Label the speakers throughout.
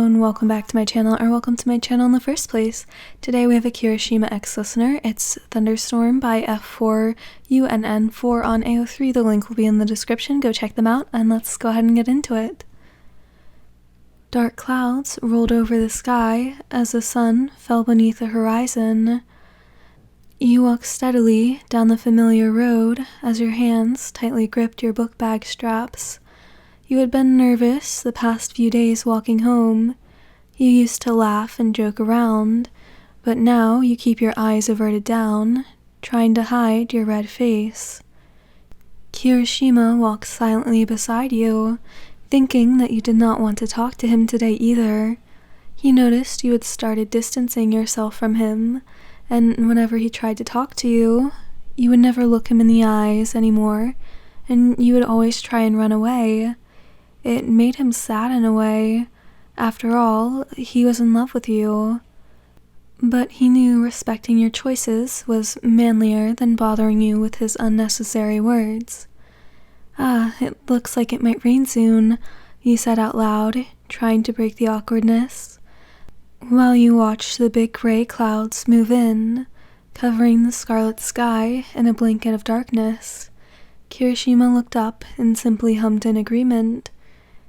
Speaker 1: Hello and welcome back to my channel, or welcome to my channel in the first place. Today we have a Kirishima X listener. It's Thunderstorm by F4UNN4 on AO3. The link will be in the description. Go check them out, and let's go ahead and get into it. Dark clouds rolled over the sky as the sun fell beneath the horizon. You walked steadily down the familiar road as your hands tightly gripped your book bag straps. You had been nervous the past few days walking home. You used to laugh and joke around, but now you keep your eyes averted down, trying to hide your red face. Kirishima walked silently beside you, thinking that you did not want to talk to him today either. He noticed you had started distancing yourself from him, and whenever he tried to talk to you, you would never look him in the eyes anymore, and you would always try and run away. It made him sad in a way. After all, he was in love with you. But he knew respecting your choices was manlier than bothering you with his unnecessary words. It looks like it might rain soon," you said out loud, trying to break the awkwardness. While you watched the big gray clouds move in, covering the scarlet sky in a blanket of darkness, Kirishima looked up and simply hummed in agreement,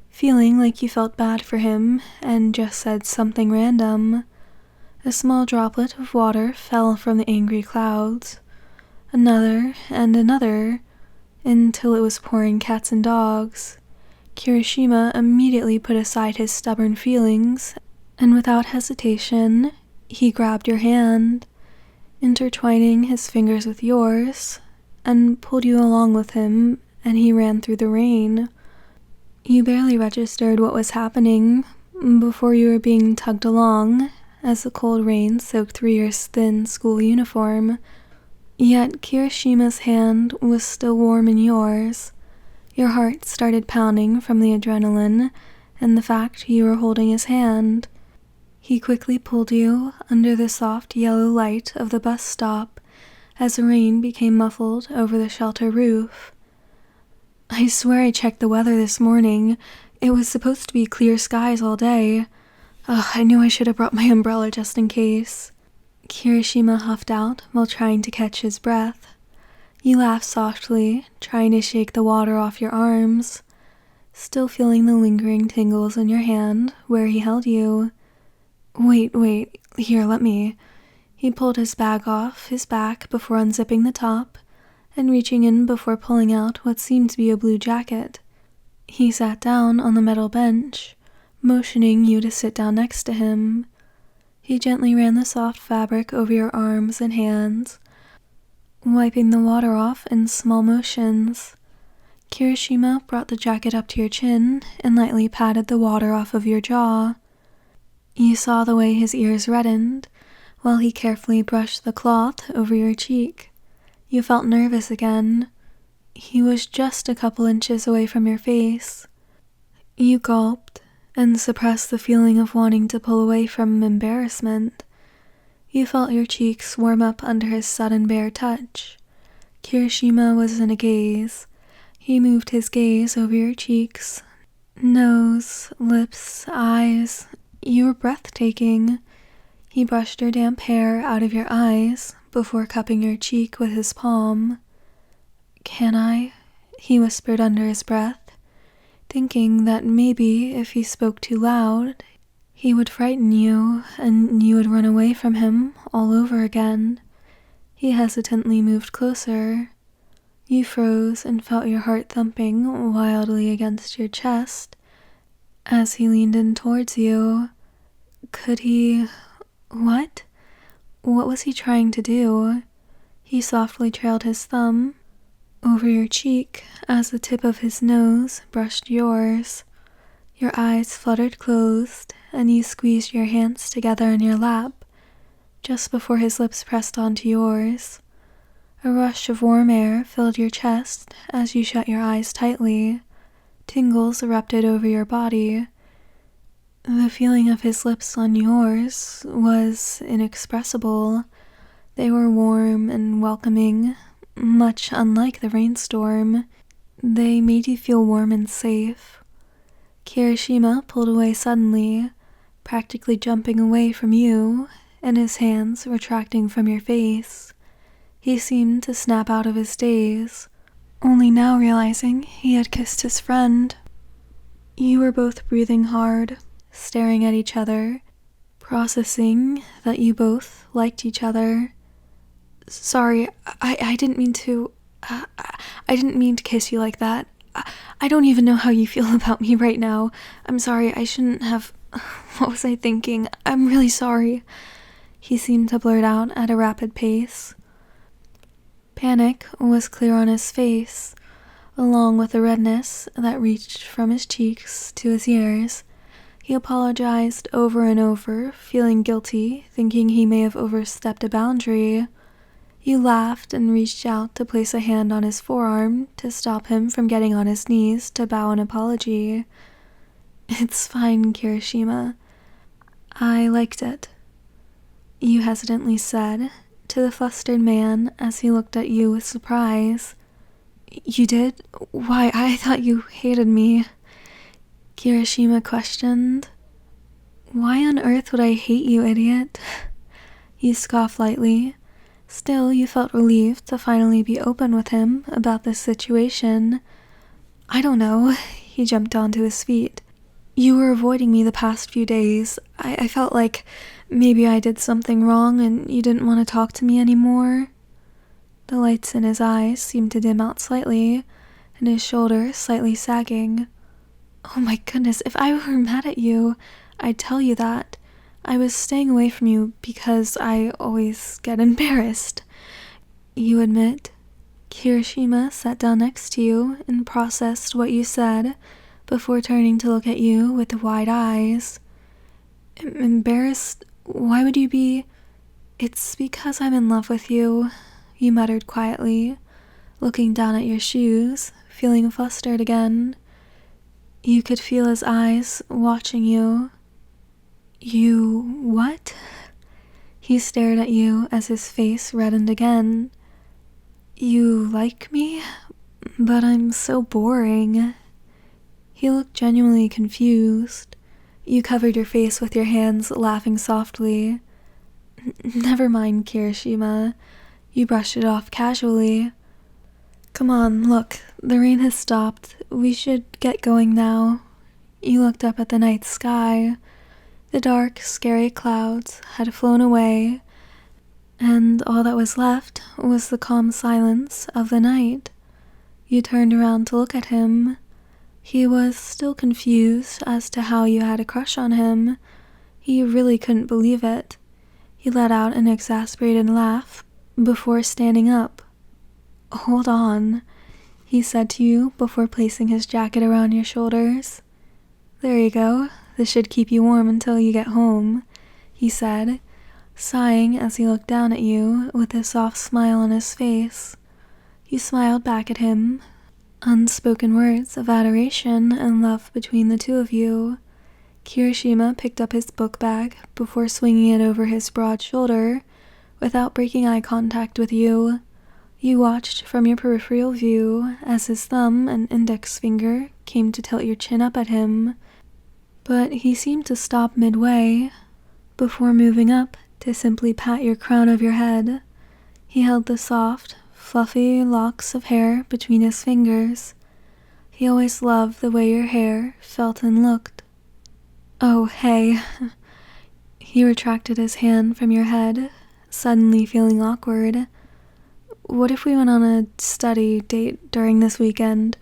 Speaker 1: feeling like you felt bad for him and just said something random. A small droplet of water fell from the angry clouds. Another and another, until it was pouring cats and dogs. Kirishima immediately put aside his stubborn feelings, and without hesitation, he grabbed your hand, intertwining his fingers with yours, and pulled you along with him, and he ran through the rain. You barely registered what was happening before you were being tugged along as the cold rain soaked through your thin school uniform. Yet Kirishima's hand was still warm in yours. Your heart started pounding from the adrenaline and the fact you were holding his hand. He quickly pulled you under the soft yellow light of the bus stop as the rain became muffled over the shelter roof. "I swear I checked the weather this morning. It was supposed to be clear skies all day. I knew I should have brought my umbrella just in case." Kirishima huffed out while trying to catch his breath. You laughed softly, trying to shake the water off your arms, still feeling the lingering tingles in your hand where he held you. Wait, here, let me." He pulled his bag off his back before unzipping the top and reaching in before pulling out what seemed to be a blue jacket. He sat down on the metal bench, motioning you to sit down next to him. He gently ran the soft fabric over your arms and hands, wiping the water off in small motions. Kirishima brought the jacket up to your chin and lightly patted the water off of your jaw. You saw the way his ears reddened while he carefully brushed the cloth over your cheek. You felt nervous again. He was just a couple inches away from your face. You gulped and suppressed the feeling of wanting to pull away from embarrassment. You felt your cheeks warm up under his sudden bare touch. Kirishima was in a gaze. He moved his gaze over your cheeks, nose, lips, eyes. You were breathtaking. He brushed your damp hair out of your eyes before cupping your cheek with his palm. "Can I?" he whispered under his breath, thinking that maybe if he spoke too loud, he would frighten you and you would run away from him all over again. He hesitantly moved closer. You froze and felt your heart thumping wildly against your chest as he leaned in towards you. Could he... What? What was he trying to do? He softly trailed his thumb over your cheek as the tip of his nose brushed yours. Your eyes fluttered closed, and you squeezed your hands together in your lap just before his lips pressed onto yours. A rush of warm air filled your chest as you shut your eyes tightly. Tingles erupted over your body. The feeling of his lips on yours was inexpressible. They were warm and welcoming, much unlike the rainstorm. They made you feel warm and safe. Kirishima pulled away suddenly, practically jumping away from you, and his hands retracting from your face. He seemed to snap out of his daze, only now realizing he had kissed his friend. You were both breathing hard, staring at each other, processing that you both liked each other. Sorry, I didn't mean to... I didn't mean to kiss you like that. I don't even know how you feel about me right now. I'm sorry, I shouldn't have... What was I thinking? I'm really sorry. He seemed to blurt out at a rapid pace. Panic was clear on his face, along with the redness that reached from his cheeks to his ears. He apologized over and over, feeling guilty, thinking he may have overstepped a boundary. You laughed and reached out to place a hand on his forearm to stop him from getting on his knees to bow an apology. It's fine, Kirishima. I liked it, you hesitantly said to the flustered man as he looked at you with surprise. You did? Why, I thought you hated me, Kirishima questioned. Why on earth would I hate you, idiot? You scoffed lightly. Still, you felt relieved to finally be open with him about this situation. I don't know. He jumped onto his feet. You were avoiding me the past few days. I felt like maybe I did something wrong and you didn't want to talk to me anymore. The lights in his eyes seemed to dim out slightly, and his shoulders slightly sagging. Oh my goodness, if I were mad at you, I'd tell you that. I was staying away from you because I always get embarrassed. You admit. Kirishima sat down next to you and processed what you said before turning to look at you with wide eyes. Embarrassed? Why would you be? It's because I'm in love with you, you muttered quietly, looking down at your shoes, feeling flustered again. You could feel his eyes watching you. You what? He stared at you as his face reddened again. You like me? But I'm so boring. He looked genuinely confused. You covered your face with your hands, laughing softly. Never mind, Kirishima. You brushed it off casually. Come on, look, the rain has stopped. We should get going now. You looked up at the night sky. The dark, scary clouds had flown away, and all that was left was the calm silence of the night. You turned around to look at him. He was still confused as to how you had a crush on him. He really couldn't believe it. He let out an exasperated laugh before standing up. Hold on, he said to you before placing his jacket around your shoulders. There you go. This should keep you warm until you get home, he said, sighing as he looked down at you with a soft smile on his face. You smiled back at him, unspoken words of adoration and love between the two of you. Kirishima picked up his book bag before swinging it over his broad shoulder without breaking eye contact with you. You watched from your peripheral view as his thumb and index finger came to tilt your chin up at him, but he seemed to stop midway before moving up to simply pat your crown of your head. He held the soft, fluffy locks of hair between his fingers. He always loved the way your hair felt and looked. Oh, hey. He retracted his hand from your head, suddenly feeling awkward. What if we went on a study date during this weekend?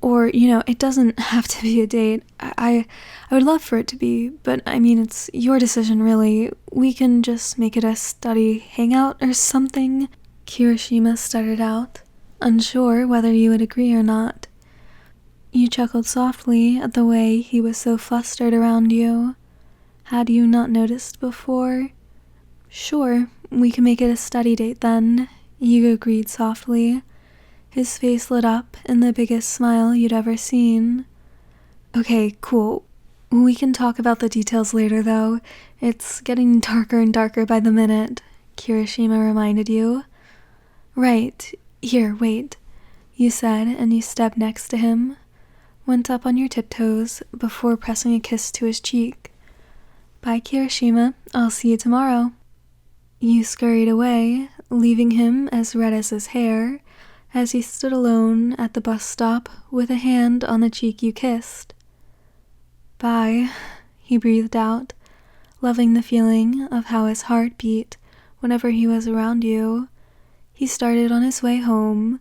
Speaker 1: Or, it doesn't have to be a date. I would love for it to be, but I mean, it's your decision, really. We can just make it a study hangout or something. Kirishima stuttered out, unsure whether you would agree or not. You chuckled softly at the way he was so flustered around you. Had you not noticed before? Sure, we can make it a study date then, you agreed softly. His face lit up in the biggest smile you'd ever seen. Okay, cool. We can talk about the details later, though. It's getting darker and darker by the minute, Kirishima reminded you. Right. Here, wait, you said, and you stepped next to him, went up on your tiptoes before pressing a kiss to his cheek. Bye, Kirishima. I'll see you tomorrow. You scurried away, leaving him as red as his hair, as he stood alone at the bus stop with a hand on the cheek you kissed. Bye, he breathed out, loving the feeling of how his heart beat whenever he was around you. He started on his way home,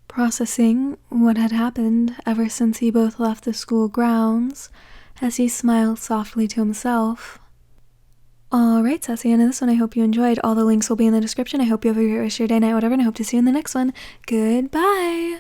Speaker 1: processing what had happened ever since he both left the school grounds, as he smiled softly to himself. Alright, that's the end of this one. I hope you enjoyed. All the links will be in the description. I hope you have a great rest of your day, night, whatever, and I hope to see you in the next one. Goodbye!